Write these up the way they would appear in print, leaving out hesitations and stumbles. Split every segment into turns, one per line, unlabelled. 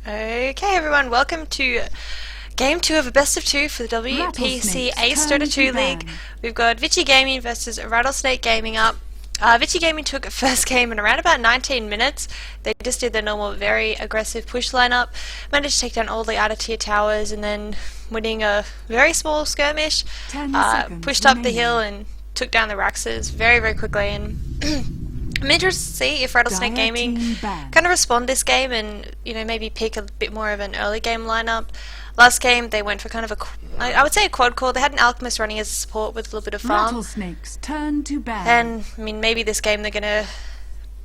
Okay everyone, welcome to Game 2 of a Best of 2 for the WPC Ace Dota 2 League. We've got Vici Gaming versus Rattlesnake Gaming up. Vici Gaming took first game in around about 19 minutes. They just did their normal very aggressive push lineup, managed to take down all the outer tier towers and then winning a very small skirmish, pushed up the hill and took down the Raxes very quickly. And I'm interested to see if Rattlesnake Gaming kind of respond this game and, you know, maybe pick a bit more of an early game lineup. Last game they went for kind of I would say a quad core. They had an Alchemist running as a support with a little bit of farm.
Rattlesnake's turn to ban.
And, I mean, maybe this game they're going to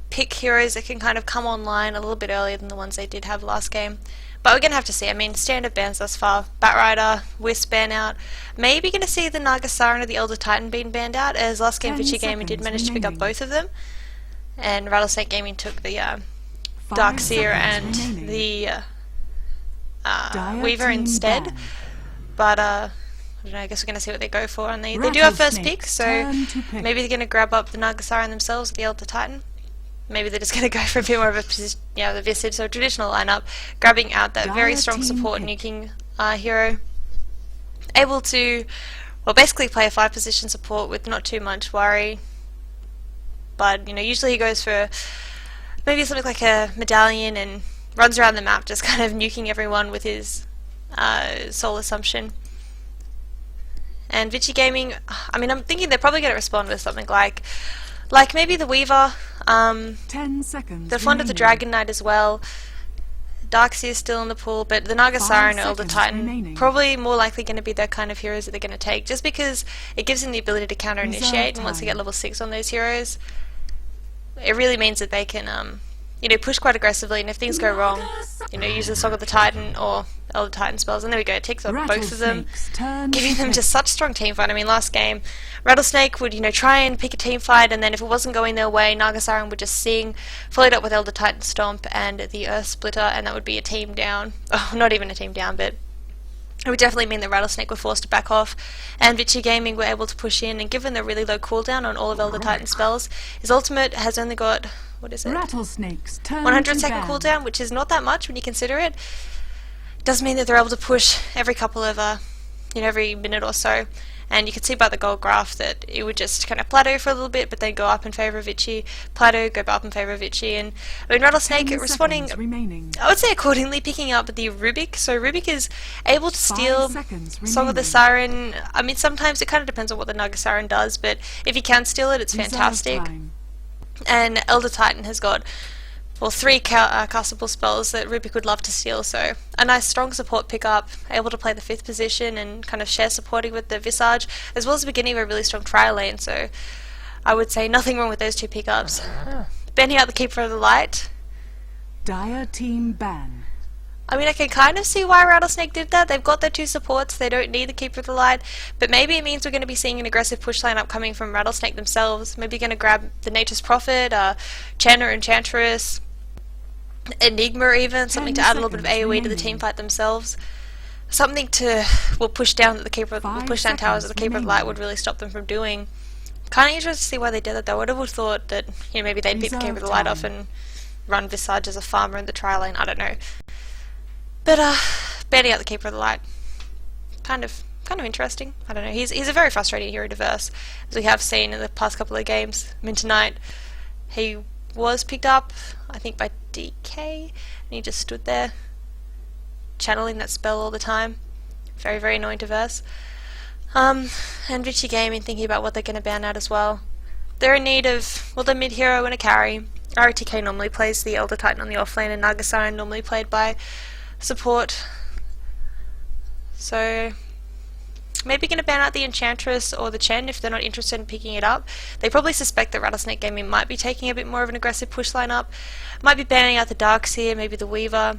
pick heroes that can kind of come online a little bit earlier than the ones they did have last game. But we're going to have to see. I mean, standard bans thus far. Batrider, Wisp ban out. Maybe going to see the Naga Siren or the Elder Titan being banned out, as last game Vici Gaming did manage to pick up both of them. And Rattlesnake Gaming took the Darkseer and the Weaver instead. But I don't know, I guess we're going to see what they go for. And they do have first pick, so maybe they're going to grab up the Naga Siren themselves, the Elder Titan. Maybe they're just going to go for a bit more of a position, the Vici, so traditional lineup, grabbing out that very strong support nuking hero. Able to, well, basically play a 5-position support with not too much worry. But, you know, usually he goes for maybe something like a medallion and runs around the map just kind of nuking everyone with his soul assumption. And Vici Gaming, I mean, I'm thinking they're probably going to respond with something like maybe the Weaver,
10 seconds
the Fond of the Dragon Knight as well. Darkseer is still in the pool, but the Naga Siren or Elder Titan probably more likely going to be their kind of heroes that they're going to take, just because it gives them the ability to counter initiate, and once they get level 6 on those heroes, it really means that they can you know, push quite aggressively, and if things go wrong, you know, use the Song of the Titan or Elder Titan spells, and there we go, it takes up both of them, giving them just such strong team fight. I mean, last game, Rattlesnake would, you know, try and pick a team fight, and then if it wasn't going their way, Naga Siren would just sing, followed up with Elder Titan Stomp and the Earth Splitter, and that would be a team down. Oh, not even a team down, but it would definitely mean that Rattlesnake were forced to back off, and Vici Gaming were able to push in, and given the really low cooldown on all of Elder Titan spells, his ultimate has only got, what is it?
Rattlesnake's turn
100-second cooldown, which is not that much when you consider it. Does mean that they're able to push every couple of, you know, every minute or so. And you can see by the gold graph that it would just kind of plateau for a little bit, but then go up in favour of Vici, plateau, go up in favour of Vici. And I mean, Rattlesnake responding, I would say accordingly, picking up the Rubik. So Rubik is able to steal Song of the Siren. I mean, sometimes it kind of depends on what the Naga Siren does, but if he can steal it, it's fantastic. And Elder Titan has got, well, 3 castable spells that Rubik would love to steal, so a nice strong support pickup, able to play the 5th position and kind of share supporting with the Visage, as well as the beginning of a really strong trial lane, so I would say nothing wrong with those 2 pickups. Banning out the Keeper of the Light.
Dire team ban.
I mean, I can kind of see why Rattlesnake did that. They've got their 2 supports, they don't need the Keeper of the Light, but maybe it means we're going to be seeing an aggressive push lineup coming from Rattlesnake themselves. Maybe going to grab the Nature's Prophet, Chanter Enchantress, Enigma even, something to add a little bit of AoE to the teamfight themselves. Something to, push down that the Keeper will push down towers that the Keeper of the Light would really stop them from doing. Kind of interested to see why they did that though. I would have thought that, you know, maybe they'd beat the Keeper of the Light off and run Visage as a farmer in the trial lane, I don't know. But banning out the Keeper of the Light, kind of interesting. I don't know. He's a very frustrating hero to verse, as we have seen in the past couple of games. I mean, tonight he was picked up, I think, by DK, and he just stood there channeling that spell all the time. Very annoying to verse. And Vici Gaming thinking about what they're going to ban out as well. They're in need of, well, the mid hero and a carry. RTK normally plays the Elder Titan on the offlane, and Naga Siren normally played by support, so maybe going to ban out the Enchantress or the Chen if they're not interested in picking it up. They probably suspect that Rattlesnake Gaming might be taking a bit more of an aggressive push lineup, might be banning out the Darkseer, maybe the Weaver,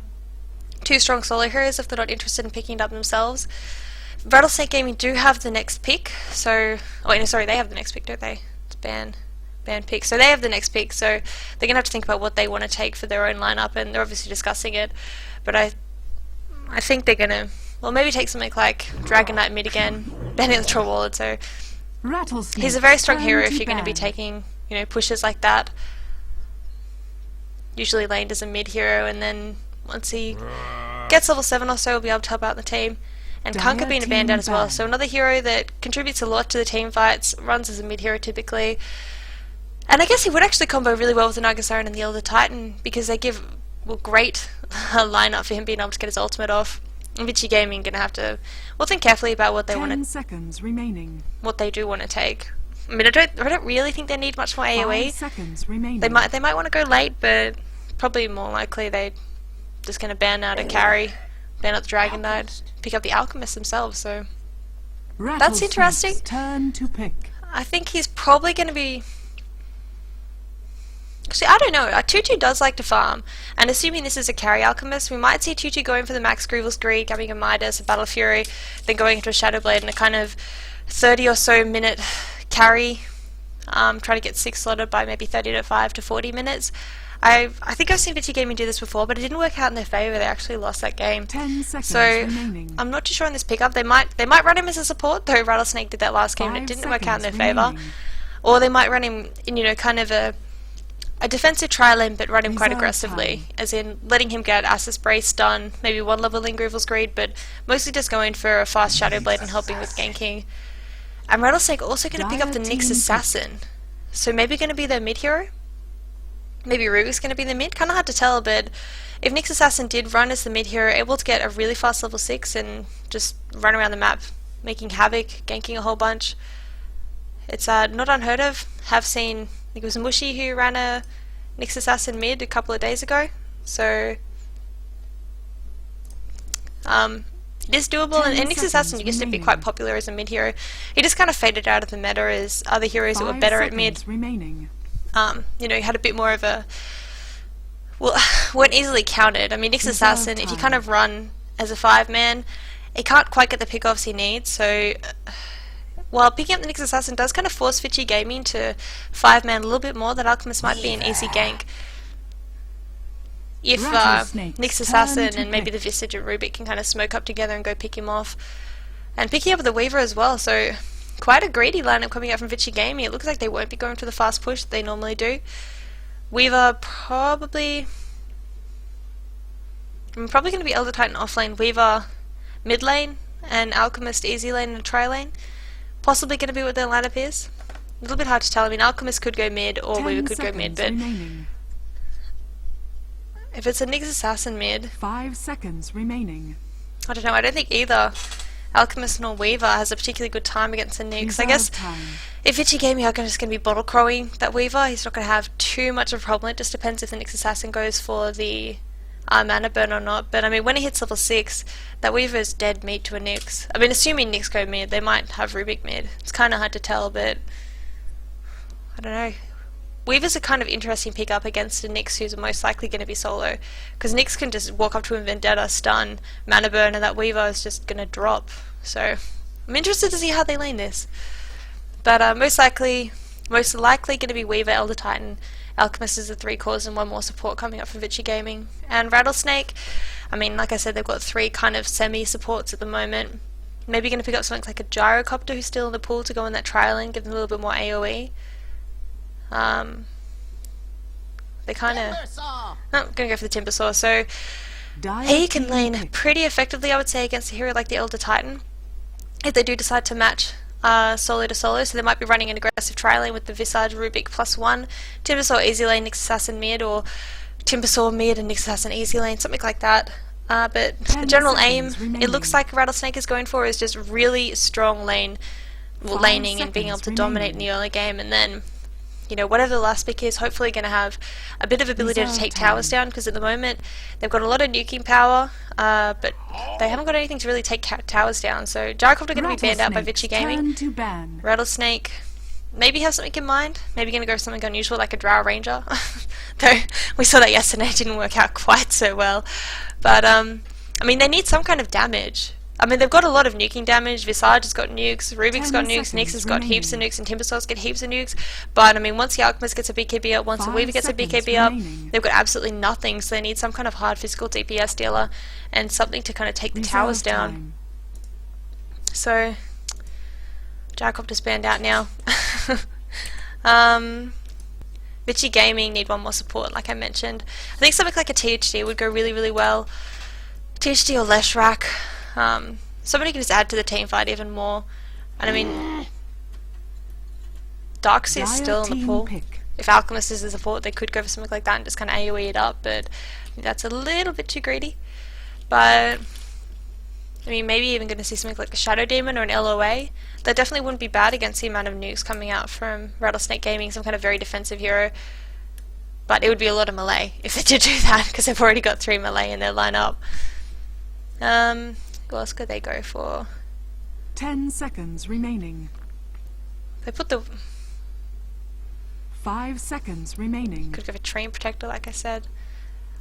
2 strong solo heroes if they're not interested in picking it up themselves. Rattlesnake Gaming do have the next pick, so, oh wait, no, sorry, they have the next pick, don't they? It's ban pick, so they have the next pick, so they're going to have to think about what they want to take for their own lineup, and they're obviously discussing it, but I think they're gonna, well, maybe take something like Dragon Knight mid again, banning the Troll Wallet, so he's a very strong hero if you're going to be taking, you know, pushes like that. Usually laned as a mid hero, and then once he gets level 7 or so, he'll be able to help out the team. And Kunkka being a banned out as well, so another hero that contributes a lot to the team fights, runs as a mid hero typically. And I guess he would actually combo really well with the Nagasiren and the Elder Titan, because they give great lineup for him being able to get his ultimate off. And Vici Gaming gonna have to think carefully about what they want
10 seconds remaining.
what they do want to take. I mean, I don't really think they need much more AoE.
5 seconds remaining.
They might want to go late, but probably more likely they just gonna ban out a carry, ban out the Dragon Knight, pick up the Alchemist themselves. So that's interesting.
Turn to pick.
I think he's probably gonna be. Actually, I don't know. Tutu does like to farm, and assuming this is a carry Alchemist, we might see Tutu going for the Max Grievel's Greed, grabbing a Midas, a Battle Fury, then going into a Shadow Blade and a kind of 30 or so minute carry, trying to get 6 slotted by maybe 35 to 40 minutes. I think I've seen Vici Gaming do this before, but it didn't work out in their favour. They actually lost that game.
10 seconds
so
remaining.
I'm not too sure on this pickup. They might run him as a support, though Rattlesnake did that last game and it didn't work out in their favour. Or they might run him in, kind of a defensive tri lane, but run him quite aggressively, as in letting him get Ass's Brace done, maybe 1 level in Grievel's Greed, but mostly just going for a fast Shadow Blade and helping with ganking. And Rattlesnake also going to pick up the Nyx Assassin, so maybe going to be their mid hero? Maybe Rubik's going to be the mid? Kind of hard to tell, but if Nyx Assassin did run as the mid hero, able to get a really fast level 6 and just run around the map, making havoc, ganking a whole bunch, it's not unheard of. Have seen, I think it was Mushi who ran a Nyx Assassin mid a couple of days ago, so it is doable, and Nyx Assassin used to be quite popular as a mid hero. He just kind of faded out of the meta as other heroes that were better at mid. He had a bit more of a, weren't easily counted. I mean, Nyx Assassin, if you kind of run as a 5-man, he can't quite get the pickoffs he needs, so while picking up the Nyx Assassin does kind of force Vici Gaming to 5-man a little bit more, that Alchemist might be an easy gank. If Nyx Assassin and maybe the Visage and Rubik can kind of smoke up together and go pick him off. And picking up the Weaver as well, so quite a greedy lineup coming out from Vici Gaming. It looks like they won't be going for the fast push that they normally do. Weaver probably going to be Elder Titan off lane, Weaver mid lane, and Alchemist easy lane and tri lane. Possibly going to be what their lineup is. A little bit hard to tell. I mean, Alchemist could go mid, or Weaver could go mid, but if it's a Nyx Assassin mid,
5 seconds remaining.
I don't know. I don't think either Alchemist nor Weaver has a particularly good time against the Nyx. I guess if Vici Gaming are just going to be bottle crowing that Weaver, he's not going to have too much of a problem. It just depends if the Nyx Assassin goes for the mana burn or not. But I mean, when he hits level 6, that Weaver is dead meat to a Nyx. I mean, assuming Nyx go mid, they might have Rubik mid. It's kind of hard to tell, but I don't know. Weaver's a kind of interesting pickup against a Nyx who's most likely going to be solo, because Nyx can just walk up to him, Vendetta, stun, mana burn, and that Weaver is just going to drop. So I'm interested to see how they lane this. But most likely going to be Weaver, Elder Titan, Alchemist is the 3 cores, and 1 more support coming up from Vici Gaming. And Rattlesnake, I mean, like I said, they've got 3 kind of semi-supports at the moment. Maybe going to pick up something like a Gyrocopter who's still in the pool to go in that trial and give them a little bit more AoE. They kind of... Oh, going to go for the Timber Saw. So he can lane pretty effectively, I would say, against a hero like the Elder Titan, if they do decide to match solo to solo. So they might be running an aggressive tri lane with the Visage Rubik +1, Timber Saw easy lane, Nyx Assassin mid, or Timber Saw mid and Nyx Assassin easy lane, something like that. But the general aim, it looks like Rattlesnake is going for, is just really strong laning and being able to dominate in the early game, and then whatever the last pick is, hopefully going to have a bit of ability to take towers down, because at the moment they've got a lot of nuking power, but they haven't got anything to really take towers down. So Gyrocopter going to be banned out by Vici Gaming. Rattlesnake maybe have something in mind. Maybe going to go for something unusual like a Drow Ranger. Though we saw that yesterday, it didn't work out quite so well. But I mean, they need some kind of damage. I mean, they've got a lot of nuking damage. Visage has got nukes, Rubik's got nukes, Nyx has got heaps of nukes, and Timbersaws get heaps of nukes. But I mean, once the Alchemist gets a BKB up, once the Weaver gets a BKB up, they've got absolutely nothing. So they need some kind of hard physical DPS dealer and something to kind of take the towers down. So Gyrocopter's banned out now. Vici Gaming need one more support, like I mentioned. I think something like a THD would go really, really well. THD or Leshrac. Somebody can just add to the team fight even more. And I mean, Darkseer is still in the pool. If Alchemist is the support, they could go for something like that and just kind of AoE it up, but I think that's a little bit too greedy. But I mean, maybe even going to see something like a Shadow Demon or an LOA. That definitely wouldn't be bad against the amount of nukes coming out from Rattlesnake Gaming, some kind of very defensive hero. But it would be a lot of melee if they did do that, because they've already got 3 melee in their lineup. What else could they go for?
10 seconds remaining.
They put the...
5 seconds remaining.
Could go for Train Protector, like I said.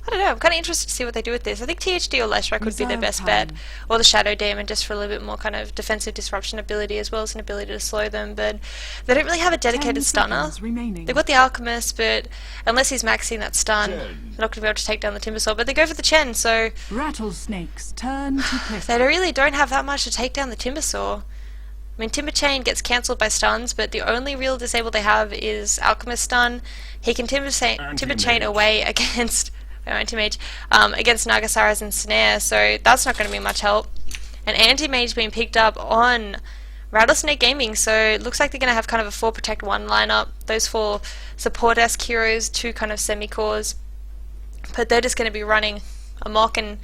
I don't know, I'm kind of interested to see what they do with this. I think THD or Leshrac would be their best bet. Or the Shadow Demon, just for a little bit more kind of defensive disruption ability, as well as an ability to slow them. But they don't really have a dedicated stunner. They've got the Alchemist, but unless he's maxing that stun, they're not going to be able to take down the Timbersaw. But they go for the Chen, so...
Rattlesnake's turn to pick.
They really don't have that much to take down the Timbersaw. I mean, Timber Chain gets cancelled by stuns, but the only real disable they have is Alchemist stun. He can Timber Chain away against... Anti-Mage, against Nagasaras and Snare, so that's not going to be much help. And Anti-Mage being picked up on Rattlesnake Gaming, so it looks like they're going to have kind of a 4 Protect 1 lineup. Those 4 support-esque heroes, 2 kind of semi-cores. But they're just going to be running amok, and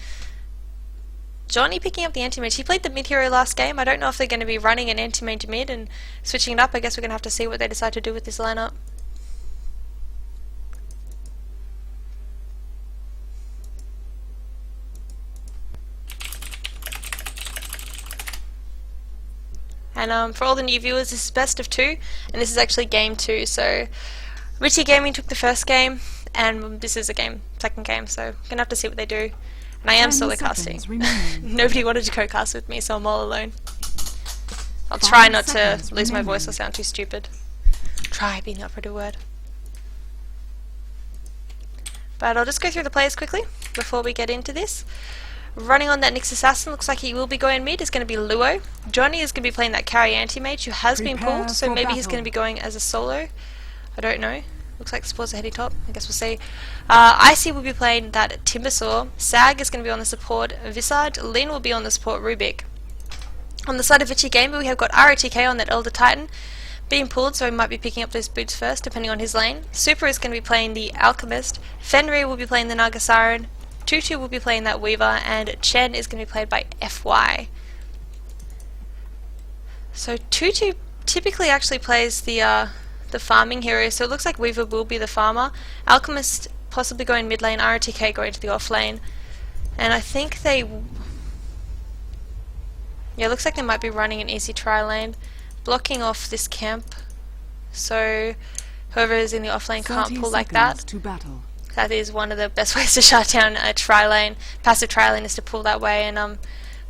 Johnny picking up the Anti-Mage. He played the mid-hero last game. I don't know if they're going to be running an Anti-Mage mid and switching it up. I guess we're going to have to see what they decide to do with this lineup. And for all the new viewers, this is best of 2, and this is actually game 2. So Vici Gaming took the first game, and this is second game. So I'm gonna have to see what they do. And I am solo casting. Nobody wanted to co-cast with me, so I'm all alone. I'll try not to lose my voice or sound too stupid. Try being the operative word. But I'll just go through the players quickly before we get into this. Running on that Nyx Assassin, looks like he will be going mid, is going to be Luo. Johnny is going to be playing that carry Anti-Mage who has been pulled, so maybe he's going to be going as a solo. I don't know. Looks like the supports are heading top. I guess we'll see. Icy will be playing that Timbersaw. Sag is going to be on the support Visage. Lin will be on the support Rubik. On the side of Vici Gamer, we have got ROTK on that Elder Titan. Being pulled, so he might be picking up those boots first, depending on his lane. Super is going to be playing the Alchemist. Fenrir will be playing the Nagasaran. Tutu will be playing that Weaver, and Chen is going to be played by FY. So Tutu typically actually plays the farming hero, so it looks like Weaver will be the farmer. Alchemist possibly going mid lane, ROTK going to the off lane. And I think they... Yeah, it looks like they might be running an easy tri lane, blocking off this camp, so whoever is in the off lane can't pull like that.
To battle.
That is one of the best ways to shut down a tri-lane. Passive tri-lane is to pull that way, and we're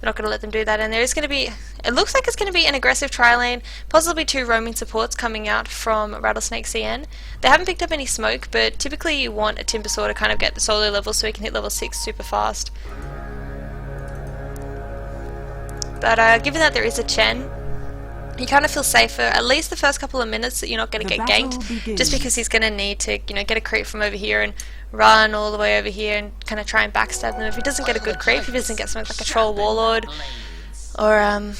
not going to let them do that. And there is going to be, it looks like it's going to be an aggressive tri-lane, possibly 2 roaming supports coming out from Rattlesnake CN. They haven't picked up any smoke, but typically you want a Timbersaw to kind of get the solo level so he can hit level 6 super fast. But given that there is a Chen, you kind of feel safer, at least the first couple of minutes, that you're not going to get ganked, just because he's going to need to, get a creep from over here and run all the way over here and kind of try and backstab them. If he doesn't get a good creep, if he doesn't get something like a Troll Warlord, or, I don't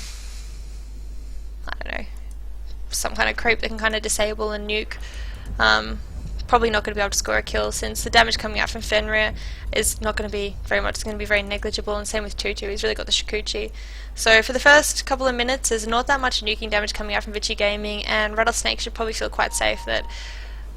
know, some kind of creep that can kind of disable and nuke, probably not going to be able to score a kill, since the damage coming out from Fenrir is not going to be very much, it's going to be very negligible, and same with Tutu, he's really got the Shikuchi. So for the first couple of minutes, there's not that much nuking damage coming out from Vici Gaming, and Rattlesnake should probably feel quite safe that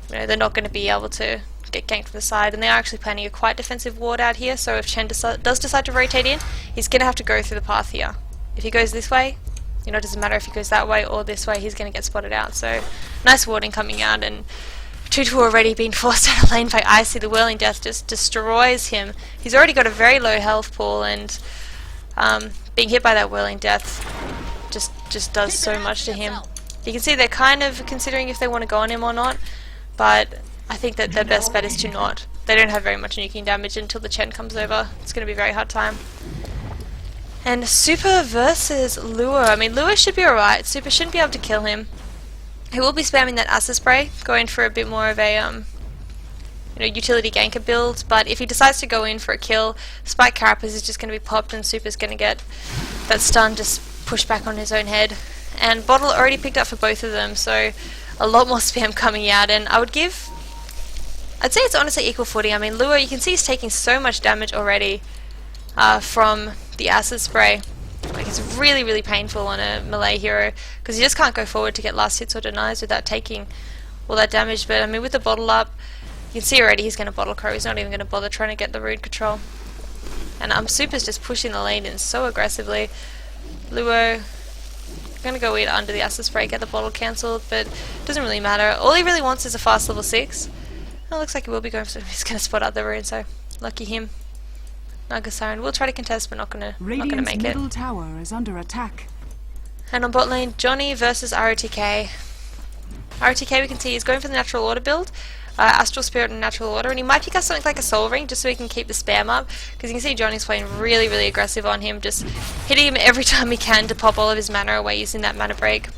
they're not going to be able to get ganked from the side, and they are actually planning a quite defensive ward out here, so if Chen does decide to rotate in, he's going to have to go through the path here. If he goes this way, it doesn't matter if he goes that way or this way, he's going to get spotted out. So nice warding coming out, and Tutu already being forced out of lane by Icy. The Whirling Death just destroys him. He's already got a very low health pool, and being hit by that Whirling Death just does so much to him. You can see they're kind of considering if they want to go on him or not, but I think that their best bet is to not. They don't have very much nuking damage until the Chen comes over. It's going to be a very hard time. And Super versus Lure. I mean, Lure should be alright. Super shouldn't be able to kill him. He will be spamming that acid spray, going for a bit more of a utility ganker build, but if he decides to go in for a kill, Spike Carapace is just going to be popped and Super's going to get that stun just pushed back on his own head. And Bottle already picked up for both of them, so a lot more spam coming out, and I'd say it's honestly equal footing. I mean, Lure, you can see he's taking so much damage already from the acid spray. Like, it's really, really painful on a melee hero, because he just can't go forward to get last hits or denies without taking all that damage. But I mean, with the bottle up, you can see already he's going to bottle crow. He's not even going to bother trying to get the rune control. And Super's just pushing the lane in so aggressively. Luo going to go in under the acid spray, get the bottle cancelled, but it doesn't really matter. All he really wants is a fast level 6. Oh, looks like he will be going for, he's going to spot out the rune, so lucky him. Naga Siren will try to contest, but not going to make it.
Middle tower is under attack.
And on bot lane, Johnny versus ROTK. ROTK, we can see he's going for the natural order build. Astral Spirit and Natural Order, and he might pick up something like a Soul Ring just so he can keep the spam up, because you can see Johnny's playing really, really aggressive on him, just hitting him every time he can to pop all of his mana away using that mana break.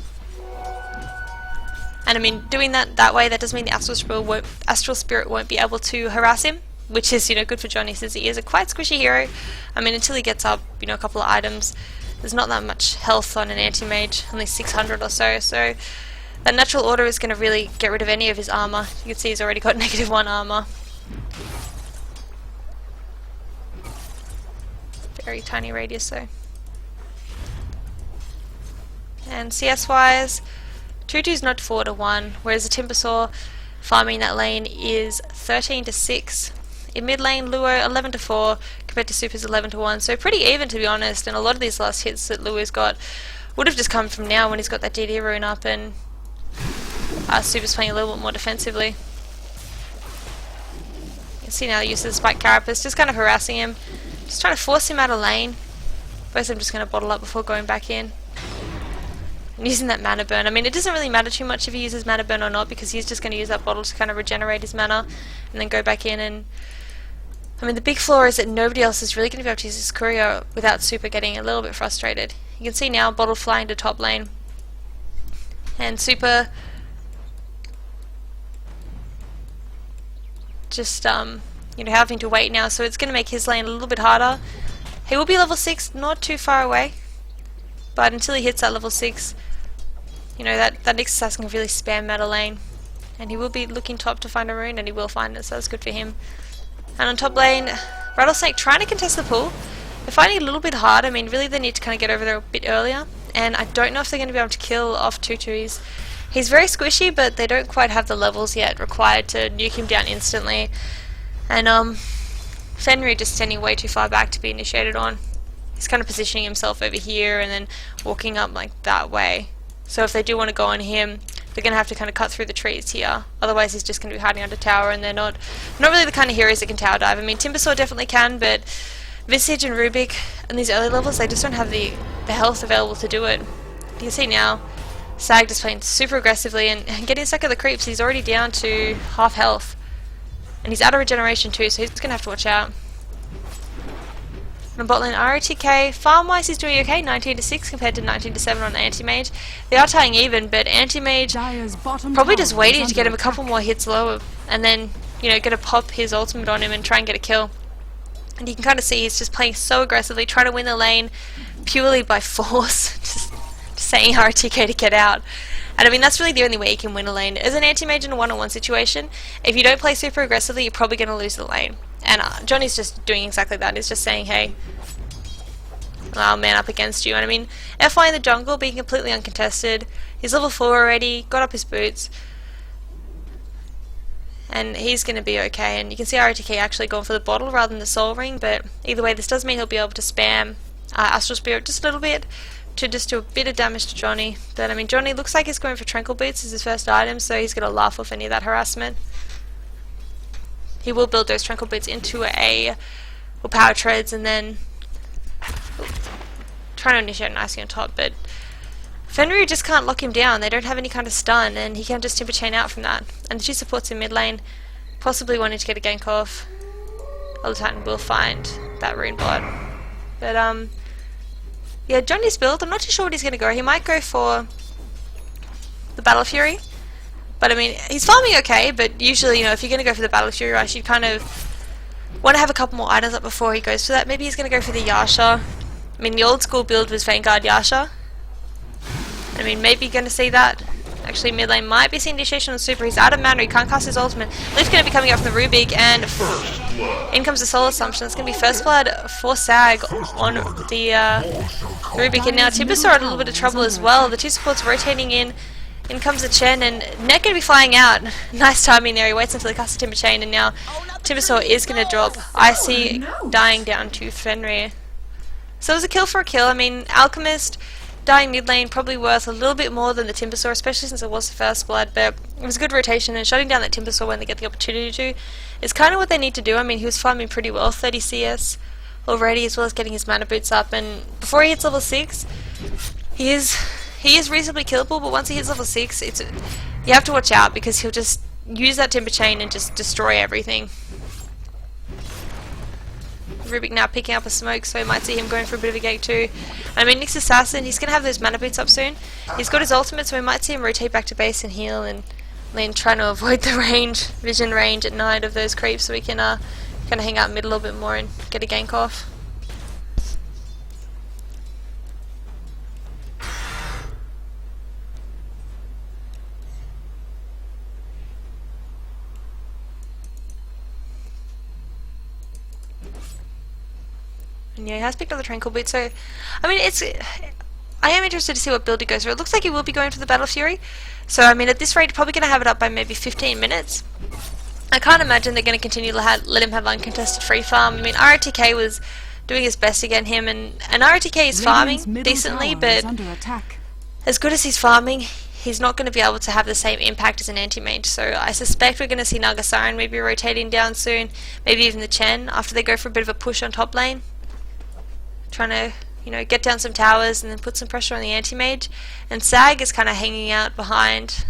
And I mean, doing that way, that does mean the Astral Spirit won't be able to harass him, which is, good for Johnny since he is a quite squishy hero. I mean, until he gets up, a couple of items, there's not that much health on an anti-mage, only 600 or so, so that Natural Order is going to really get rid of any of his armor. You can see he's already got -1 armor. Very tiny radius though. And CS wise, Tutu's not 4 to 1, whereas the Timbersaw farming that lane is 13 to 6. In mid lane, Luo 11 to 4 compared to Super's 11 to 1, so pretty even to be honest. And a lot of these last hits that Luo's got would have just come from now when he's got that DD rune up, and Super's playing a little bit more defensively. You can see now the use of the Spike Carapace, just kind of harassing him, just trying to force him out of lane. Both of them just going to bottle up before going back in. And using that mana burn. I mean, it doesn't really matter too much if he uses mana burn or not, because he's just going to use that bottle to kind of regenerate his mana and then go back in. And I mean, the big flaw is that nobody else is really going to be able to use his courier without Super getting a little bit frustrated. You can see now bottle flying to top lane, and Super just having to wait now, so it's going to make his lane a little bit harder. He will be level 6, not too far away, but until he hits that level 6, that Nyx assassin can really spam meta lane, and he will be looking top to find a rune, and he will find it, so that's good for him. And on top lane, Rattlesnake trying to contest the pool. They're finding it a little bit hard. I mean, really they need to kind of get over there a bit earlier, and I don't know if they're going to be able to kill off Tutu. He's very squishy, but they don't quite have the levels yet required to nuke him down instantly. And Fenrir just standing way too far back to be initiated on. He's kind of positioning himself over here and then walking up like that way. So if they do want to go on him, they're going to have to kind of cut through the trees here. Otherwise he's just going to be hiding under tower, and they're not really the kind of heroes that can tower dive. I mean, Timbersaw definitely can, but Visage and Rubik in these early levels, they just don't have the health available to do it. You can see now, Sag just playing super aggressively and getting stuck at the creeps. He's already down to half health. And he's out of regeneration too, so he's going to have to watch out. And on bot lane, ROTK, farm-wise he's doing okay, 19 to 6 compared to 19 to 7 on the Anti-Mage. They are tying even, but Anti-Mage probably just waiting to get him a couple more hits lower, and then, gonna pop his ultimate on him and try and get a kill. And you can kind of see he's just playing so aggressively, trying to win the lane purely by force. just saying ROTK to get out. And I mean, that's really the only way you can win a lane. As an anti-mage in a one-on-one situation, if you don't play super aggressively, you're probably going to lose the lane. And Johnny's just doing exactly that. He's just saying, hey, I'll man up against you. And I mean, FY in the jungle, being completely uncontested. He's level 4 already, got up his boots. And he's going to be okay. And you can see ROTK actually going for the bottle rather than the soul ring. But either way, this does mean he'll be able to spam Astral Spirit just a little bit to just do a bit of damage to Johnny. But I mean, Johnny looks like he's going for Tranquil Boots as his first item, so he's going to laugh off any of that harassment. He will build those Tranquil Boots into power treads, and then trying to initiate an Icy on top, but Fenrir just can't lock him down. They don't have any kind of stun, and he can just timber chain out from that. And the two supports in mid lane, possibly wanting to get a gank off. Other Titan will find that rune bot. But yeah, Johnny's build, I'm not too sure what he's going to go. He might go for the Battle Fury, but But I mean, he's farming okay, but usually, if you're going to go for the Battle Fury Rush, you kind of want to have a couple more items up before he goes for that. Maybe he's going to go for the Yasha. I mean, the old school build was Vanguard Yasha. I mean, maybe you're going to see that. Actually, mid lane might be seeing initiation on super. He's out of mana, he can't cast his ultimate. Leaf's going to be coming up from the Rubik, and in comes the Soul Assumption. It's going to be first blood for Sag on the Rubik, and now Timbersaw are in a little bit of trouble as well. The two supports rotating in. In comes the Chen, and Net going to be flying out. Nice timing there, he waits until he casts the Timber Chain, and now Timbersaw is going to drop Icy, dying down to Fenrir. So it was a kill for a kill. I mean, Alchemist dying mid lane probably worth a little bit more than the Timbersaw, especially since it was the first blood, but it was a good rotation, and shutting down that Timbersaw when they get the opportunity to is kind of what they need to do. I mean, he was farming pretty well, 30 CS already, as well as getting his mana boots up, and before he hits level 6, he is reasonably killable, but once he hits level 6, you have to watch out, because he'll just use that Timber Chain and just destroy everything. Rubik now picking up a smoke, so we might see him going for a bit of a gank too. I mean, Nyx Assassin, he's going to have those mana boots up soon. He's got his ultimate, so we might see him rotate back to base and heal, and then trying to avoid the vision range at night of those creeps, so we can kind of hang out mid a little bit more and get a gank off. And yeah, he has picked up the Tranquil Boot, so I mean, I am interested to see what build he goes for. It looks like he will be going for the Battle Fury, so I mean, at this rate, probably going to have it up by maybe 15 minutes. I can't imagine they're going to continue to let him have uncontested free farm. I mean, RTK was doing his best to get him, and RTK is farming decently, but as good as he's farming, he's not going to be able to have the same impact as an anti-mage, so I suspect we're going to see Nagasaran maybe rotating down soon, maybe even the Chen, after they go for a bit of a push on top lane. Trying to, get down some towers and then put some pressure on the anti-mage. And Sag is kind of hanging out behind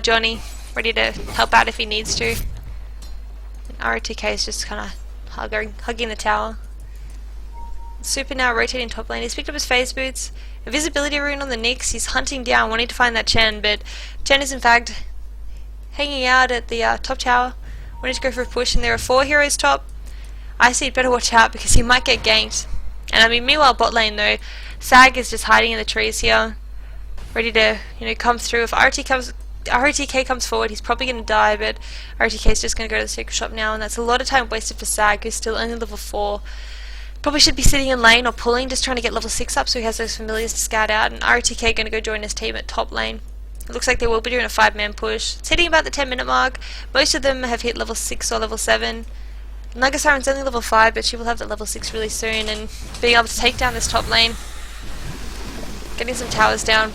Johnny, ready to help out if he needs to. And RTK is just kind of hugging the tower. Super now rotating top lane. He's picked up his phase boots. A visibility rune on the Nyx. He's hunting down, wanting to find that Chen, but Chen is in fact hanging out at the top tower, wanting to go for a push, and there are 4 heroes top. I see, better watch out because he might get ganked. And I mean, meanwhile, bot lane though, Sag is just hiding in the trees here, ready to, come through. If RTK comes forward, he's probably going to die, but RTK is just going to go to the secret shop now, and that's a lot of time wasted for Sag, who's still only level 4. Probably should be sitting in lane or pulling, just trying to get level 6 up so he has those familiars to scout out, and RTK going to go join his team at top lane. It looks like they will be doing a 5-man push. It's hitting about the 10-minute mark. Most of them have hit level 6 or level 7. Nagasaran's only level 5, but she will have that level 6 really soon, and being able to take down this top lane, getting some towers down.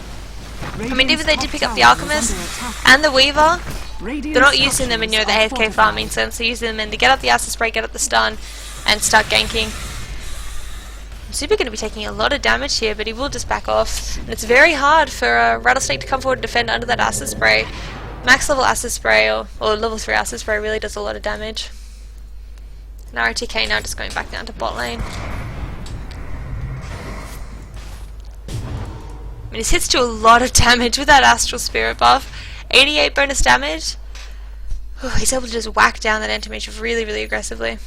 I mean, even they did pick up the Alchemist and the Weaver, they're not using them in the AFK farming sense, they're using them in to get up the Acid Spray, get up the stun, and start ganking. Super going to be taking a lot of damage here, but he will just back off, and it's very hard for a Rattlesnake to come forward and defend under that Acid Spray. Max level Acid Spray, or level 3 Acid Spray really does a lot of damage. And RTK now just going back down to bot lane. I mean, his hits do a lot of damage with that Astral Spirit buff. 88 bonus damage. Ooh, he's able to just whack down that anti-mage really, really aggressively.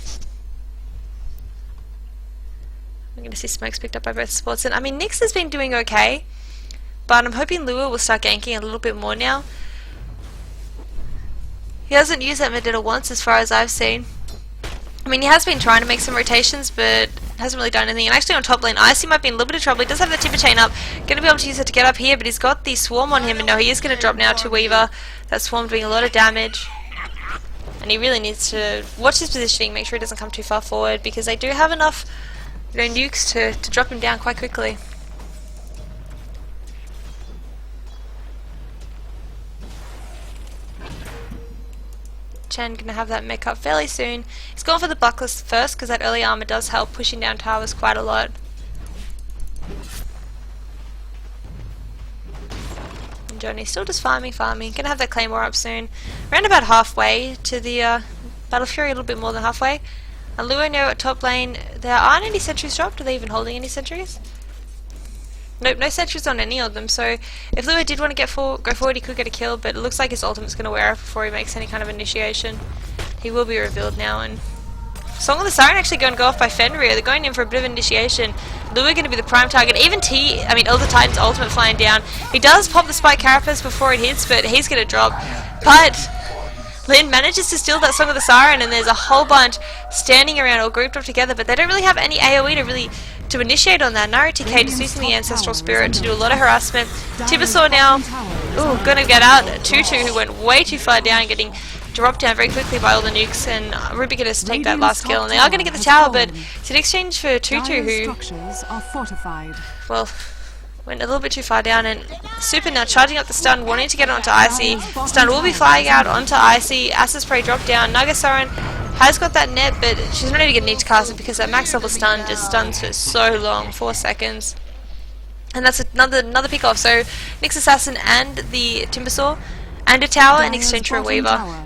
I'm going to see smokes picked up by both supports. And I mean, Nyx has been doing okay, but I'm hoping Lua will start ganking a little bit more now. He hasn't used that Medita once as far as I've seen. I mean, he has been trying to make some rotations, but hasn't really done anything. And actually on top lane, Icy might be in a little bit of trouble. He does have the Timber Chain up. Going to be able to use it to get up here, but he's got the Swarm on him, and no, he is going to drop now to Weaver. That Swarm doing a lot of damage. And he really needs to watch his positioning, make sure he doesn't come too far forward, because they do have enough nukes to drop him down quite quickly. Chen going to have that mech up fairly soon. He's going for the Buckless first because that early armor does help pushing down towers quite a lot. And Johnny's still just farming. Gonna have that Claymore up soon. Around about halfway to the Battle Fury, a little bit more than halfway. And Luo now at top lane. There aren't any sentries dropped. Are they even holding any sentries? Nope, no sentries on any of them, so if Lua did want to go forward, he could get a kill, but it looks like his ultimate's going to wear off before he makes any kind of initiation. He will be revealed now, and Song of the Siren actually going to go off by Fenrir. They're going in for a bit of initiation. Lua going to be the prime target. Even Elder Titan's ultimate flying down. He does pop the Spike Carapace before it hits, but he's going to drop. But Lynn manages to steal that Song of the Siren, and there's a whole bunch standing around all grouped up together, but they don't really have any AoE to initiate on that. Naru TK just using the Ancestral Spirit to do a lot of harassment. Tibasaur now, going to get out. Tutu, who went way too far down, getting dropped down very quickly by all the nukes, and Ruby going to take that last kill, and they are going to get the tower, but it's an exchange for Tutu, who, well, went a little bit too far down, and Super now charging up the stun, wanting to get onto Icy. Stun will be flying out onto Icy. Acid Spray drop down. Nagasaran has got that net, but she's not even going to need to cast it because that max level stun just stuns for so long, 4 seconds. And that's another pick off. So Nyx Assassin and the Timbersaw and a tower in exchange for a Weaver.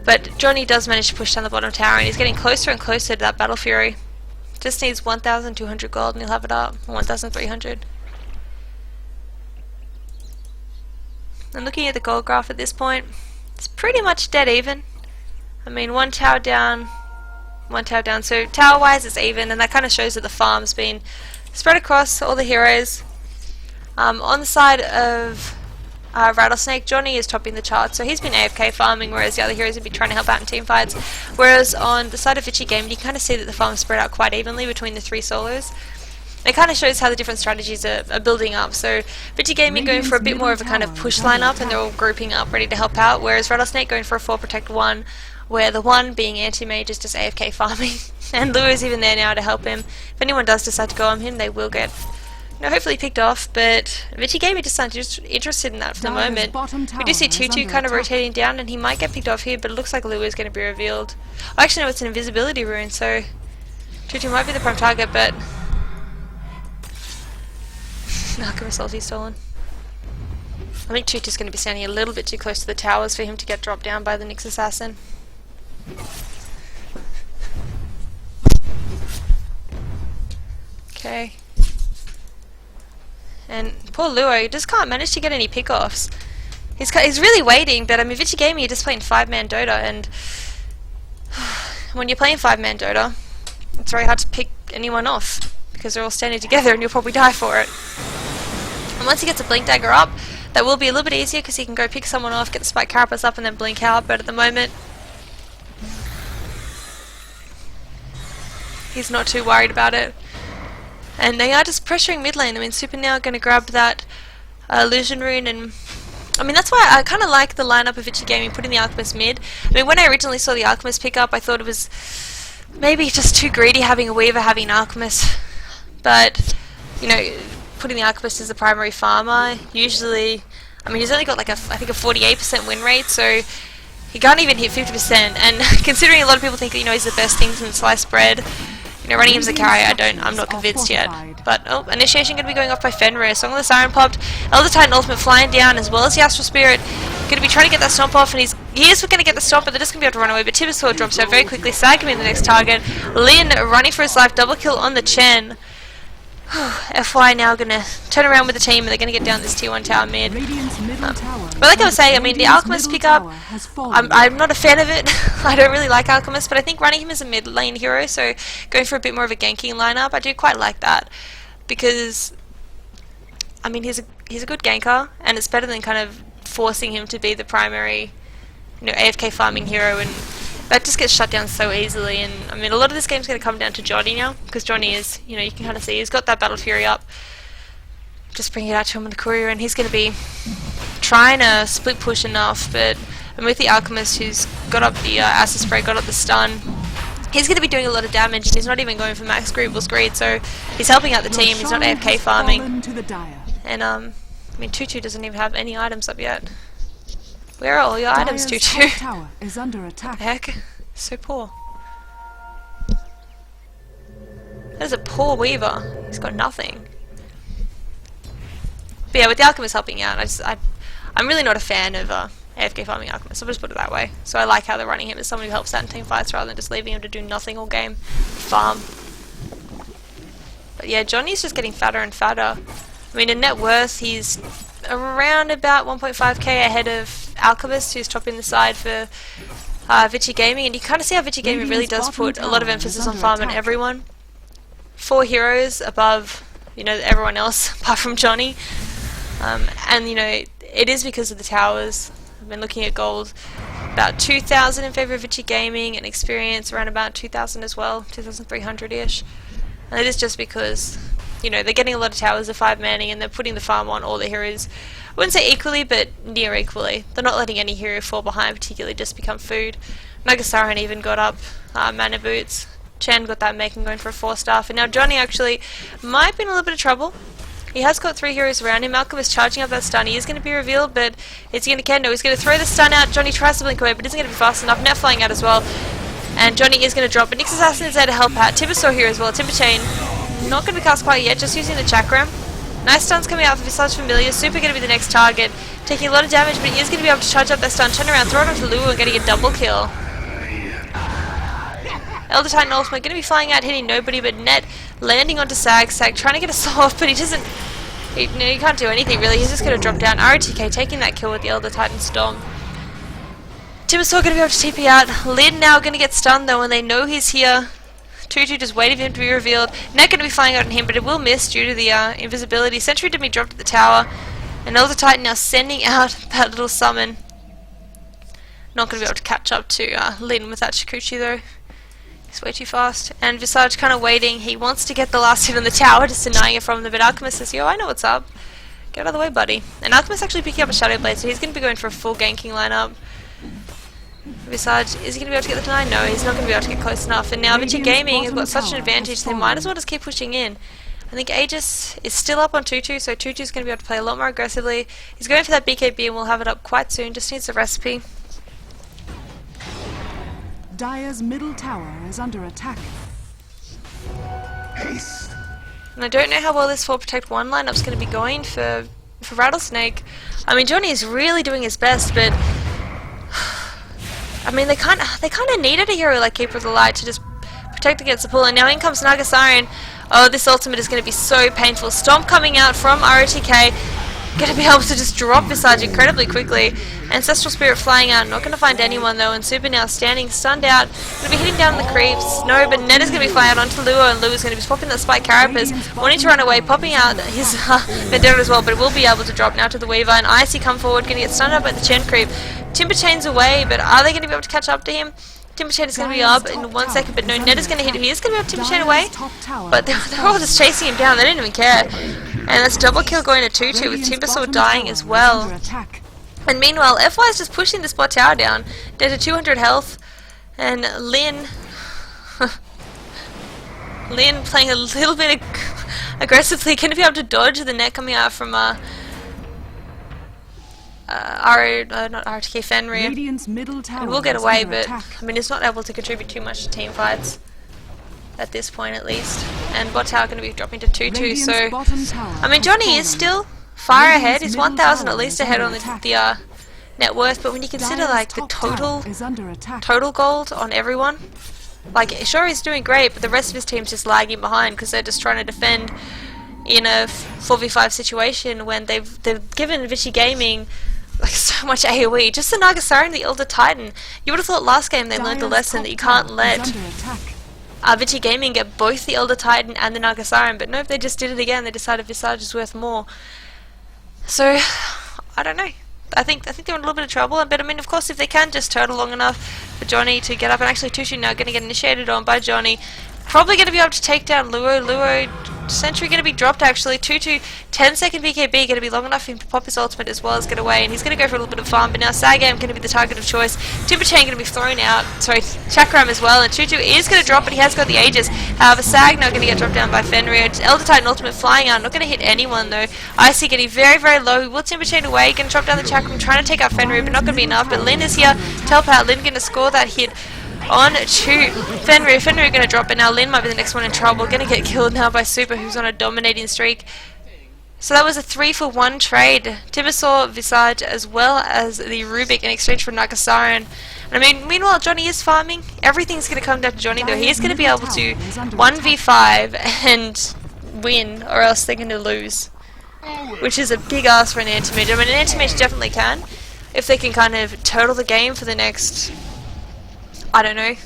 But Johnny does manage to push down the bottom tower, and he's getting closer and closer to that Battle Fury. Just needs 1,200 gold and he'll have it up. 1,300. And looking at the gold graph at this point, it's pretty much dead even. I mean, one tower down. So tower-wise it's even, and that kind of shows that the farm's been spread across all the heroes. On the side of Rattlesnake, Johnny is topping the chart, so he's been AFK farming, whereas the other heroes have been trying to help out in team fights. Whereas on the side of Vici Gaming, you can kind of see that the farm is spread out quite evenly between the 3 solos. It kind of shows how the different strategies are building up. So Vici Gaming going for a bit more of a kind of push lineup, and they're all grouping up ready to help out, whereas Rattlesnake going for a 4 protect 1, where the 1 being anti-mage is just AFK farming, and Lua is even there now to help him. If anyone does decide to go on him, they will get hopefully picked off, but Vici Gaming just aren't interested in that for the moment. We do see Tutu kind of rotating down, and he might get picked off here, but it looks like Lua is going to be revealed. Oh, actually no, it's an invisibility rune, so Tutu might be the prime target, but Alchemist ulti stolen. I think Tutu's going to be standing a little bit too close to the towers for him to get dropped down by the Nyx Assassin. Okay. And poor Lua, he just can't manage to get any pick-offs. He's really waiting, but I mean, Vici Gaming, you're just playing 5-man Dota, and when you're playing 5-man Dota, it's very hard to pick anyone off, because they're all standing together and you'll probably die for it. And once he gets a Blink Dagger up, that will be a little bit easier, because he can go pick someone off, get the Spike Carapace up, and then blink out, but at the moment, he's not too worried about it. And they are just pressuring mid lane. I mean, Super now going to grab that illusion rune, and I mean, that's why I kind of like the lineup of Vici Gaming putting the Alchemist mid. I mean, when I originally saw the Alchemist pick up, I thought it was maybe just too greedy having a Weaver, having an Alchemist. But, you know, putting the Alchemist as the primary farmer, usually, I mean, he's only got like I think a 48% win rate, so he can't even hit 50%. And considering a lot of people think that, you know, he's the best thing since sliced bread, you know, running him as a carry, I'm not convinced yet. But, oh, initiation going to be going off by Fenrir. Song of the Siren popped. Elder Titan ultimate flying down, as well as the Astral Spirit. Going to be trying to get that stomp off, and he is going to get the stomp, but they're just going to be able to run away. But Tibasaur drops out very quickly, Sagaming the next target. Lin running for his life, double kill on the Chen. FY now going to turn around with the team, and they're going to get down this T1 tower mid. But like I was saying, I mean, the Alchemist pickup, I'm not a fan of it. I don't really like Alchemist, but I think running him as a mid lane hero, so going for a bit more of a ganking lineup, I do quite like that. Because, I mean, he's a good ganker, and it's better than kind of forcing him to be the primary, you know, AFK farming hero, and that just gets shut down so easily. And I mean, a lot of this game's going to come down to Johnny now, because Johnny is, you know, you can kind of see he's got that Battle Fury up. Just bring it out to him with the courier, and he's going to be trying to split push enough, but and with the Alchemist, who's got up the Acid Spray, got up the stun, he's going to be doing a lot of damage, and he's not even going for max Greevil's Greed, so he's helping out the team, he's not AFK farming. And I mean, Tutu doesn't even have any items up yet. Where are all your items, Tutu?
Tower is under attack.
What the heck? So poor. That is a poor Weaver. He's got nothing. But yeah, with the Alchemist helping out, I'm really not a fan of AFK farming Alchemist, I'll just put it that way. So I like how they're running him as someone who helps out in team fights rather than just leaving him to do nothing all game. Farm. But yeah, Johnny's just getting fatter and fatter. I mean, in net worth, he's around about 1.5k ahead of Alchemist, who's topping the side for Vici Gaming. And you kind of see how Vici Gaming really does put a lot of emphasis on farming everyone. 4 heroes above, you know, everyone else apart from Johnny. And, you know, it is because of the towers. I've been looking at gold. About 2,000 in favour of Vici Gaming, and experience around about 2,000 as well, 2,300-ish. And it is just because, you know, they're getting a lot of towers of 5-manning and they're putting the farm on all the heroes. I wouldn't say equally, but near equally. They're not letting any hero fall behind, particularly just become food. Nagasaran even got up mana boots. Chen got that making going for a 4-star. And now Johnny actually might be in a little bit of trouble. He has got 3 heroes around him. Malcolm is charging up that stun. He is going to be revealed, but is he going to get? No, he's going to throw the stun out. Johnny tries to blink away, but isn't going to be fast enough. Net flying out as well. And Johnny is going to drop. But Nyx Assassin is there to help out. Timbersaw here as well. Timber Chain not going to be cast quite yet, just using the chakram. Nice stuns coming out for Visage Familiar. Super going to be the next target. Taking a lot of damage, but he is going to be able to charge up that stun, turn around, throw it onto Lulu, and getting a double kill. Elder Titan ultimate going to be flying out, hitting nobody, but Net landing onto Sag. Sag trying to get us off, but he doesn't. He can't do anything really. He's just going to drop down. ROTK taking that kill with the Elder Titan Storm. Timbersaw going to be able to TP out. Lin now going to get stunned though, and they know he's here. Tutu just waiting for him to be revealed. Net going to be flying out on him, but it will miss due to the invisibility. Sentry to be dropped at the tower. And Elder Titan now sending out that little summon. Not going to be able to catch up to Lin with that Shikuchi though. He's way too fast. And Visage kind of waiting. He wants to get the last hit on the tower, just denying it from them. But Alchemist says, yo, I know what's up. Get out of the way, buddy. And Alchemist actually picking up a Shadow Blade, so he's going to be going for a full ganking lineup. Visage, is he going to be able to get the deny? No, he's not going to be able to get close enough. And now Vici Gaming has got such an advantage, they might as well just keep pushing in. I think Aegis is still up on Tutu, so Tutu's going to be able to play a lot more aggressively. He's going for that BKB and we'll have it up quite soon, just needs the recipe.
Dire's middle tower is under attack.
Haste.
And I don't know how well this 4 Protect 1 lineup's going to be going for Rattlesnake. I mean, Johnny is really doing his best, but I mean, they kind of needed a hero like Keeper of the Light to just protect against the pull. And now in comes Nagasaran. Oh, this ultimate is going to be so painful. Stomp coming out from ROTK. Going to be able to just drop Visage incredibly quickly. Ancestral Spirit flying out. Not going to find anyone though. And Super now standing stunned out. Going to be hitting down the creeps. No, but Ned is going to be flying out onto Luo. And Luo is going to be swapping that Spike Carapace. Wanting to run away. Popping out his Vendetta as well. But it will be able to drop now to the Weaver. And Icy come forward. Going to get stunned up at the Chen creep. Timber Chain's away. But are they going to be able to catch up to him? Timber Chain is going to be up in 1 second, but no, Ned is going to hit him. He is going to be able to Timber Chain away, but they're all just chasing him down. They didn't even care. And that's double kill going to Tutu with Timbersaw dying as well. And meanwhile, FY is just pushing this bot tower down. Down to 200 health. And Lin... Lin playing a little bit aggressively. Going to be able to dodge the net coming out from... not RTK Fenrir. And we'll get away, but I mean, it's not able to contribute too much to team fights at this point, at least. And bot tower going to be dropping to 2-2. So I mean, Johnny is still far ahead. He's 1,000 at least ahead on the net worth. But when you consider like the total gold on everyone, like sure he's doing great, but the rest of his team's just lagging behind because they're just trying to defend in a 4v5 situation when they've given Vici Gaming like so much AoE. Just the Nagasaran and the Elder Titan. You would have thought last game they learned the lesson that you can't let Vici Gaming get both the Elder Titan and the Nagasaran, but nope, they just did it again. They decided Visage is worth more. So I don't know. I think they're in a little bit of trouble. But I mean, of course, if they can just turtle long enough for Johnny to get up, and actually Tutu now going to get initiated on by Johnny. Probably going to be able to take down Luo. Luo, Sentry going to be dropped actually. Tutu, 10-second BKB, going to be long enough for him to pop his ultimate as well as get away. And he's going to go for a little bit of farm. But now Sagam going to be the target of choice. Timber Chain going to be thrown out. Sorry, Chakram as well. And Tutu is going to drop, but he has got the Aegis. However, Sag now going to get dropped down by Fenrir. Elder Titan ultimate flying out. Not going to hit anyone though. Icy getting very, very low. He will Timber Chain away. Going to drop down the Chakram, trying to take out Fenrir, but not going to be enough. But Lin is here to help out. Lin going to score that hit on to Fenrir. Fenrir going to drop it now. Lin might be the next one in trouble. Going to get killed now by Super, who's on a dominating streak. So that was a 3-for-1 trade. Timbersaw, Visage, as well as the Rubik in exchange for Nagasaran. And I mean, meanwhile, Johnny is farming. Everything's going to come down to Johnny, though. He is going to be able to 1v5 and win or else they're going to lose. Which is a big ask for an anti-mage. I mean, an anti-mage definitely can, if they can kind of turtle the game for the next, I don't know,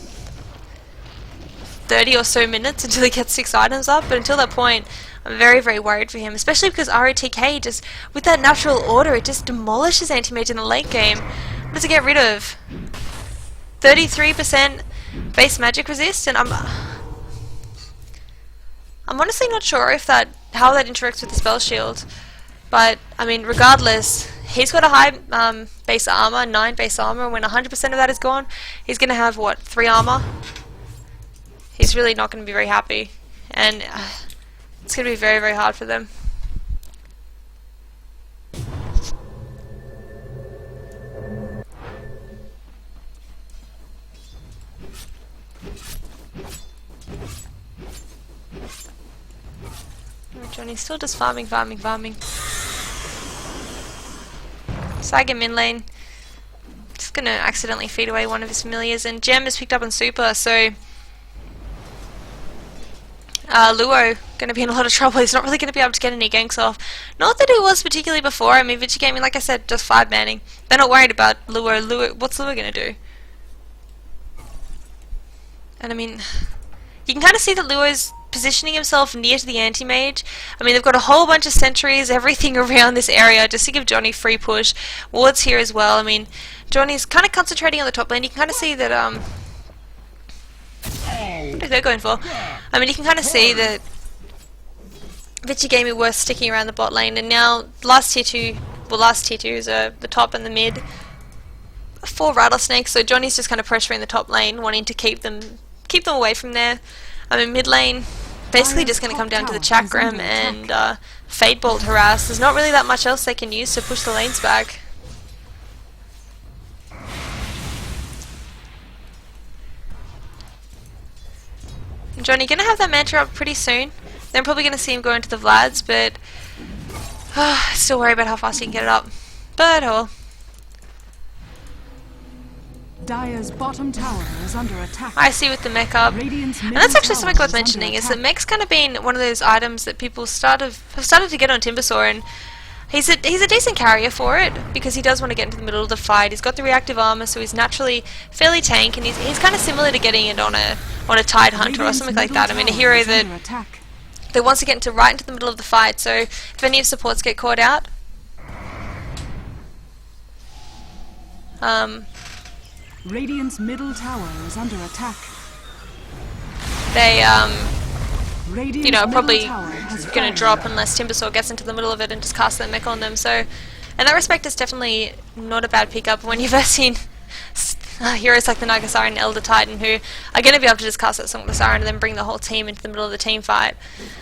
30 or so minutes until he gets 6 items up, but until that point, I'm very, very worried for him, especially because ROTK just, with that natural order, it just demolishes anti-mage in the late game. What does it get rid of? 33% base magic resist, and I'm honestly not sure if how that interacts with the spell shield. But, I mean, regardless, he's got a high base armor, 9 base armor, and when 100% of that is gone, he's going to have, what, 3 armor? He's really not going to be very happy. And it's going to be very, very hard for them. Johnny's still just farming. Sag him in lane. Just gonna accidentally feed away one of his familiars, and Gem is picked up on Super, so Luo gonna be in a lot of trouble. He's not really gonna be able to get any ganks off. Not that he was particularly before. I mean, Vici Gaming, like I said, just 5 manning. They're not worried about Luo. What's Luo gonna do? And I mean, you can kind of see that Luo's positioning himself near to the anti-mage. I mean, they've got a whole bunch of sentries, everything around this area, just to give Johnny free push. Ward's here as well. I mean, Johnny's kind of concentrating on the top lane. You can kind of see that, what are they going for? I mean, you can kind of see that Vici Gaming were sticking around the bot lane, and now last tier 2s are the top and the mid for Rattlesnake, so Johnny's just kind of pressuring the top lane, wanting to keep them away from there. I mean, mid lane, basically just going to come down to the Chakram and Fade Bolt harass. There's not really that much else they can use to push the lanes back. Johnny going to have that Manta up pretty soon. Then probably going to see him go into the Vlads, but still worry about how fast he can get it up. But oh.
Dire's bottom tower is under attack.
I see with the mech up. And that's actually something worth mentioning, is that mech's kind of been one of those items that people have started to get on Timbersaw, and he's a decent carrier for it, because he does want to get into the middle of the fight. He's got the reactive armor, so he's naturally fairly tank, and he's kind of similar to getting it on a Tide Hunter or something like that. I mean, a hero that wants to get right into the middle of the fight, so if any of supports get caught out,
Radiant's middle tower is under attack.
They, you know, probably going to drop unless Timbersaw gets into the middle of it and just cast their mech on them. So, in that respect, it's definitely not a bad pickup when you've seen heroes like the Nagasari and Elder Titan who are going to be able to just cast that Song of the Siren and then bring the whole team into the middle of the team fight.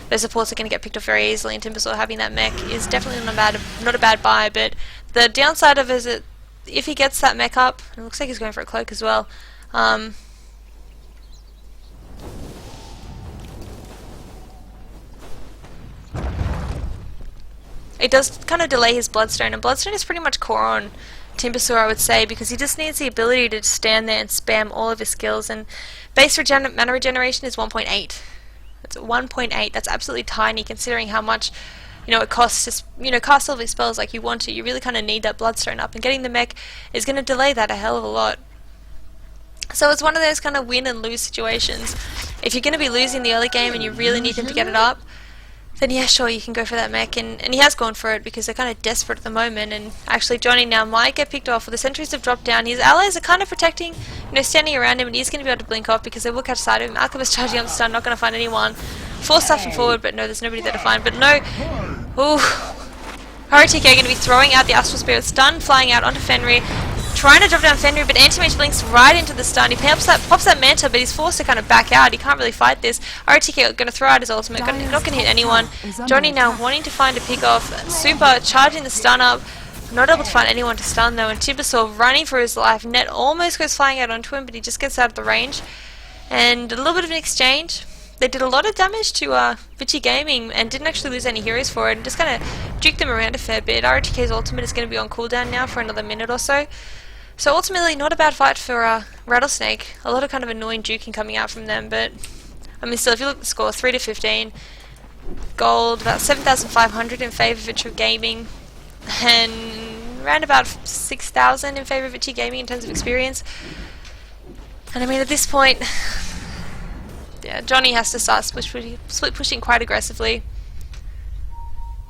Those supports are going to get picked off very easily, and Timbersaw having that mech is definitely not a bad buy. But the downside of it is that if he gets that mech up, it looks like he's going for a cloak as well. It does kind of delay his Bloodstone, and Bloodstone is pretty much core on Timbersaw, I would say, because he just needs the ability to stand there and spam all of his skills, and base mana regeneration is 1.8. That's 1.8. That's absolutely tiny considering how much, you know, it costs to, you know, cast all these spells like you want to. You really kind of need that Bloodstone up, and getting the mech is going to delay that a hell of a lot. So it's one of those kind of win and lose situations. If you're going to be losing the early game and you really need him to get it up, then yeah, sure, you can go for that mech, and he has gone for it because they're kind of desperate at the moment, and actually Johnny now might get picked off. The sentries have dropped down. His allies are kind of protecting, you know, standing around him, and he's going to be able to blink off because they will catch sight of him. Alchemist charging on the stun, not going to find anyone. Force stuffing forward, but no, there's nobody there to find. But no, ooh, ROTK going to be throwing out the Astral Spirit stun, flying out onto Fenrir, trying to drop down Fenrir, but Anti-Mage blinks right into the stun. He pops that Manta, but he's forced to kind of back out. He can't really fight this. ROTK going to throw out his ultimate, not going to hit anyone. Johnny now wanting to find a pick off. Super charging the stun up. Not able to find anyone to stun though, and Timbersaw running for his life. Net almost goes flying out onto him, but he just gets out of the range. And a little bit of an exchange. They did a lot of damage to Vici Gaming and didn't actually lose any heroes for it, and just kind of juked them around a fair bit. ROTK's ultimate is going to be on cooldown now for another minute or so. So ultimately, not a bad fight for Rattlesnake. A lot of kind of annoying juking coming out from them, but I mean, still, if you look at the score, 3-15, gold, about 7,500 in favour of Vici Gaming, and around about 6,000 in favour of Vici Gaming in terms of experience. And I mean, at this point, yeah, Johnny has to start split pushing quite aggressively,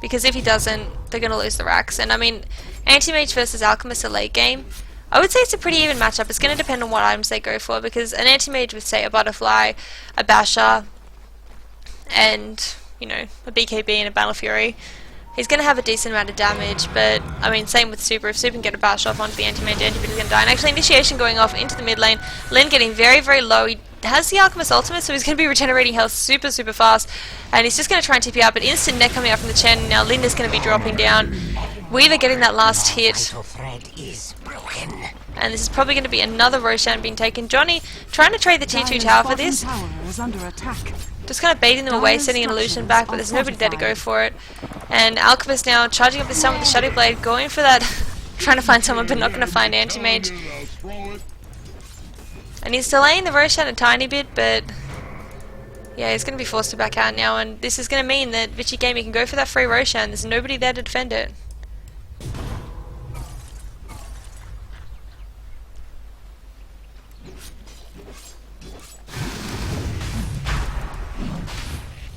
because if he doesn't, they're going to lose the racks. And I mean, Anti-Mage versus Alchemist a late game, I would say it's a pretty even matchup. It's going to depend on what items they go for, because an Anti-Mage with, say, a Butterfly, a Basher, and, you know, a BKB and a Battle Fury, he's going to have a decent amount of damage. But I mean, same with Super. If Super can get a bash off onto the Anti-Mage, Anti-Mage is going to die. And actually, Initiation going off into the mid lane. Lin getting very, very low. He has the Alchemist ultimate, so he's going to be regenerating health super, super fast. And he's just going to try and TP out, but instant net coming out from the Chen. Now Lin is going to be dropping down. Weaver getting that last hit. And this is probably going to be another Roshan being taken. Johnny trying to trade the T2 tower for this. Just kind of baiting them away, sending an illusion back, but there's nobody there to go for it. And Alchemist now charging up his stun with the Shadow Blade, going for that, trying to find someone, but not going to find Anti-Mage. And he's delaying the Roshan a tiny bit, but yeah, he's going to be forced to back out now, and this is going to mean that Vici Gaming can go for that free Roshan. There's nobody there to defend it.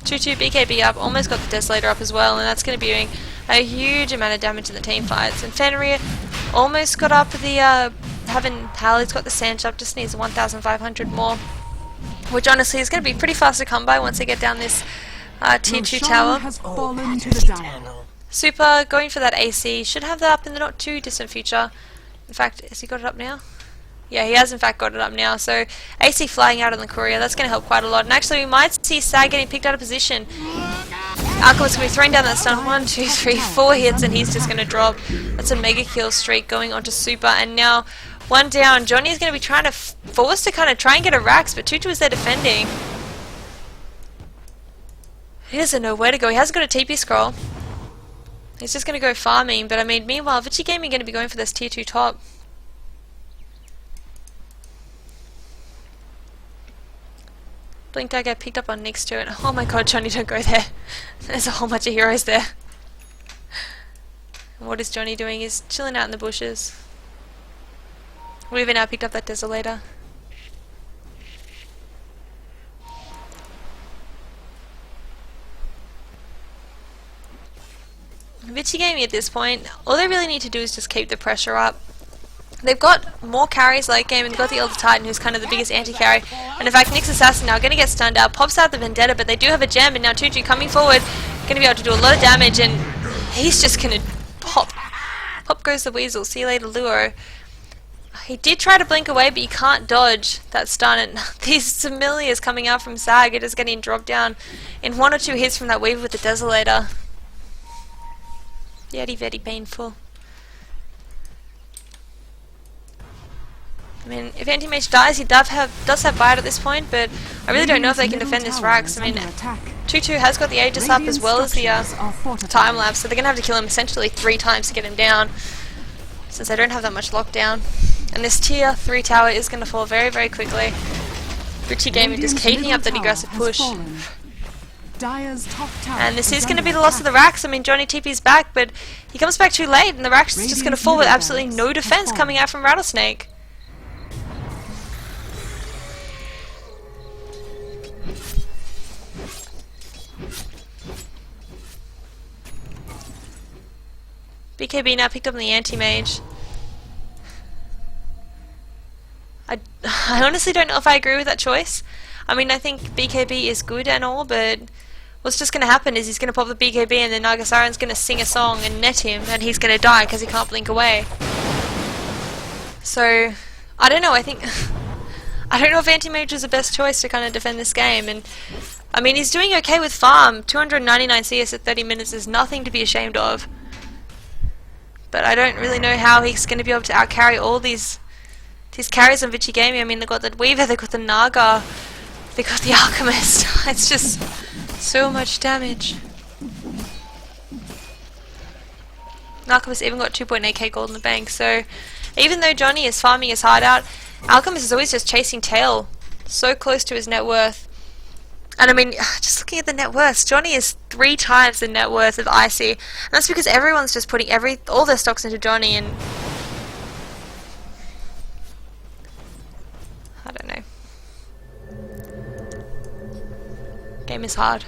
Two BKB up, almost got the Desolator up as well, and that's going to be doing a huge amount of damage in the team fights. And Fenrir almost got up the, Hallie's got the Sand Shop, just needs 1,500 more, which honestly is going to be pretty fast to come by once they get down this tier 2 tower. Super going for that AC, should have that up in the not too distant future. In fact, has he got it up now? Yeah, he has in fact got it up now, so AC flying out on the courier, that's going to help quite a lot. And actually we might see Sag getting picked out of position. Alchemist going to be throwing down that stun, 1, 2, 3, 4 hits, and he's just going to drop. That's a mega kill streak going onto Super, and now one down. Johnny is going to be trying to force to kind of try and get a Rax, but Tutu is there defending. He doesn't know where to go, he hasn't got a TP scroll. He's just going to go farming, but I mean, meanwhile, Vici Gaming going to be going for this tier 2 top. Blink Dagger picked up on next to it. Oh my god, Johnny, don't go there. There's a whole bunch of heroes there. And what is Johnny doing? He's chilling out in the bushes. We've now picked up that Desolator. Vici Gaming at this point, all they really need to do is just keep the pressure up. They've got more carries late game, and they've got the Elder Titan, who's kind of the biggest anti-carry. And in fact, Nyx Assassin now going to get stunned out, pops out the Vendetta, but they do have a gem, and now Tutu coming forward, going to be able to do a lot of damage, and he's just going to pop. Pop goes the Weasel. See you later, Luo. He did try to blink away, but you can't dodge that stun, and these familiars coming out from Sag are just getting dropped down in 1 or 2 hits from that Weaver with the Desolator. Very, very painful. I mean, if Anti-Mage dies, he does have Bite at this point, but I really don't know if they can defend this Rax. I mean, Tutu has got the Aegis up as well as the time lapse, so they're going to have to kill him essentially 3 times to get him down, since they don't have that much lockdown. And this tier 3 tower is going to fall very, very quickly. Vici Gaming just keeping up that aggressive push. And this is going to be the loss of the Rax. I mean, Johnny TP's back, but he comes back too late, and the Rax is just going to fall with absolutely no defense coming out from Rattlesnake. BKB now picked up on the Anti-Mage. I honestly don't know if I agree with that choice. I mean, I think BKB is good and all, but what's just going to happen is he's going to pop the BKB and then Nagasaran's going to sing a song and net him, and he's going to die because he can't blink away. So, I don't know, I think... I don't know if Anti-Mage is the best choice to kind of defend this game, and I mean, he's doing okay with farm. 299 CS at 30 minutes is nothing to be ashamed of. But I don't really know how he's going to be able to outcarry all these carries on Vici Gaming. I mean, they've got the Weaver, they've got the Naga, they've got the Alchemist. It's just so much damage. Alchemist even got 2.8k gold in the bank, so even though Johnny is farming his heart out, Alchemist is always just chasing tail, so close to his net worth. And I mean, just looking at the net worth, Johnny is 3 times the net worth of Icy. And that's because everyone's just putting all their stocks into Johnny, and I don't know. Game is hard.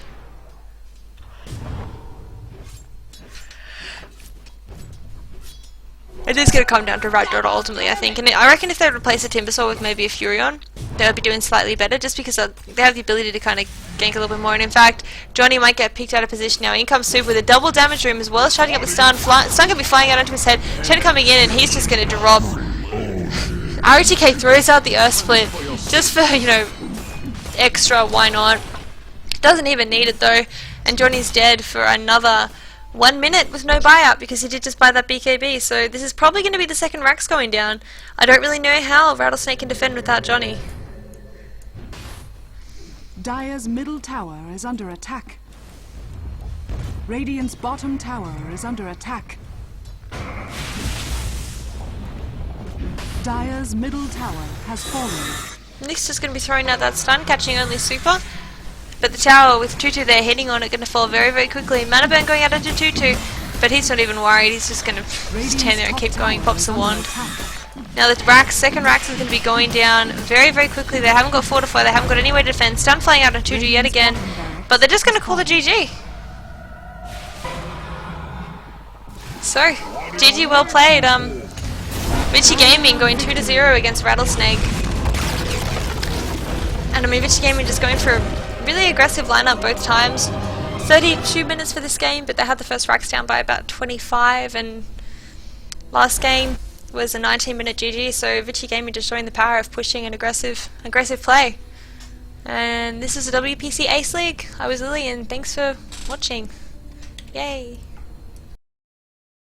It is going to come down to Ragdoll ultimately, I think. And I reckon if they replace a Timbersaw with maybe a Furion, they'll be doing slightly better, just because they have the ability to kind of gank a little bit more. And in fact, Johnny might get picked out of position now. In comes Super with a double damage room, as well as charging up the stun. Stun going to be flying out onto his head. Chen coming in, and he's just going to drop. RTK throws out the Earth Split, just for, you know, extra, why not? Doesn't even need it though. And Johnny's dead for another 1 minute with no buyout, because he did just buy that BKB. So this is probably going to be the second Rax going down. I don't really know how Rattlesnake can defend without Johnny.
Dire's middle tower is under attack. Radiant's bottom tower is under attack. Dire's middle tower has fallen.
Nick's just going to be throwing out that stun, catching only Super. But the tower with Tutu there hitting on it going to fall very, very quickly. Mana burn going out into Tutu, but he's not even worried. He's just going to stand there and keep going. Pops the wand. Now the second Rax is going to be going down very, very quickly. They haven't got Fortify. They haven't got any way to defend. Stun flying out on Tutu yet again. But they're just going to call the GG. So, GG, well played. Vici Gaming going 2-0 against Rattlesnake. And I mean, Vici Gaming just going for a really aggressive lineup both times. 32 minutes for this game, but they had the first Rax down by about 25, and last game was a 19-minute GG, so Vici Gaming just showing the power of pushing and aggressive play. And this is a WPC Ace League. I was Lily, and thanks for watching. Yay!